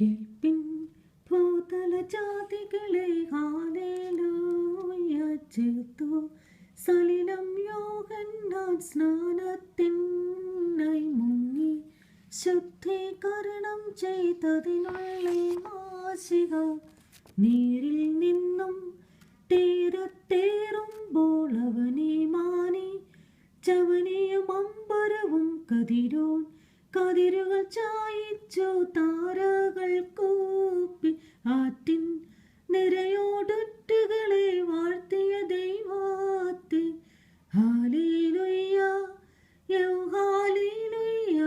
കേൾപ്പിൻ ഭൂതല ജാതികളെ ഹല്ലേലൂയ ചേർത്തു സലിലം യോഹന്നാൻ സ്നാനത്തിനായി മുങ്ങി ശുദ്ധീകരണം ചെയ്തതിനുള്ള മാസിക നീരിൽ നിന്നും തീരത്തേറുമ്പോൾ അവനെ മാനി ചവനിയും അമ്പരവും കതിരുകൾ ചായിച്ചു താരകൾ കൂപ്പി ആറ്റിൻ നിരയോടുറ്റുകളെ വാഴ്ത്തിയ ദൈവത്തെ ഹല്ലേലൂയ ഹല്ലേലൂയ.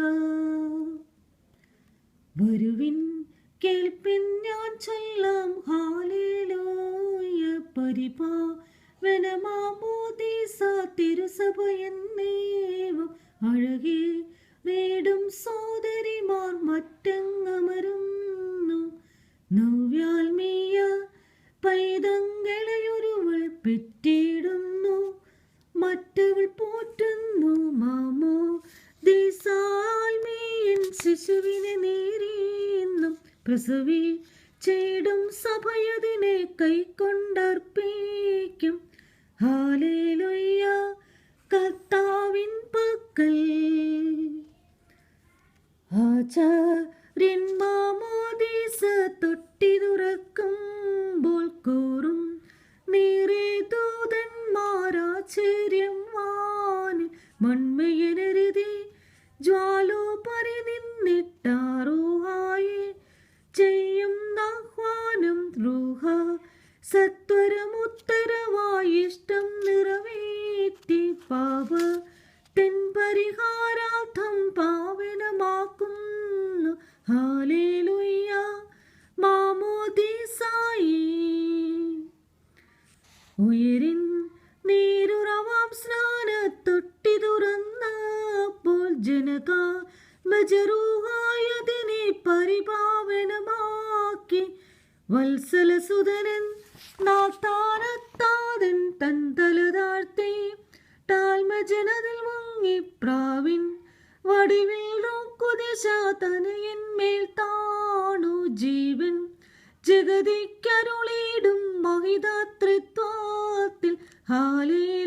വരുവിൻ കേൾപ്പിൻ ഞാൻ ചൊല്ലാം ഹല്ലേലൂയ. പരിപാവനമാമോദീസ തിരുസഭ എന്നേവം അഴകേ നേടും സോദരിമാർ മറ്റങ്ങമരുന്നു. നവ്യാത്മീയ പൈതങ്ങളെയൊരുവൾ പെറ്റിടുന്നു, മറ്റവൾ പോറ്റുന്നു മാമോദീസാൽമീയൻ ശിശുവിനെ നേരിന്നും പ്രസവി ചേടും സഭയതിനെ കൈക്കൊണ്ടർപ്പിക്കും. ഹല്ലേലൂയ കർത്താവിൻ പക്കൽ ആചാര്യൻ മാമോദീസ തൊട്ടി തുറക്കുമ്പോൾ കൂറും നീറേ ദൂതന്മാരാശ്ചര്യം വാനിൽ മൺമയനരുതി ജ്വാലോപരി നിന്നിട്ടാറുഹായി ചെയ്യും ആഹ്വാനം റൂഹ സത്വരമുത്തരവായി ഇഷ്ടം നിറവേറ്റി പാപത്തിൻ പരിഹാരാർത്ഥം പാവനമാക്കുന്നു. ഹല്ലേലൂയ മാമോദീസായി. ഉയരിൻ നീരുറവാം സ്നാനത്തൊട്ടി തുറന്നപ്പോൾ ജനകാമജറൂഹായതിനെ പരിപാവനമാക്കി. വത്സലസുതനൻ നാഥാനത്താതൻ തൻ തല താഴ്ത്തി ടാൽമജനതിൽ മുങ്ങി പ്രാവിൻ വടിവിൽ റോക്കുദിശ തനയന്മേൽ താണു. ജീവൻ ജഗതിക്കരുളിടും മഹിതത്രിത്വത്തിൽ ഹല്ലേലൂയ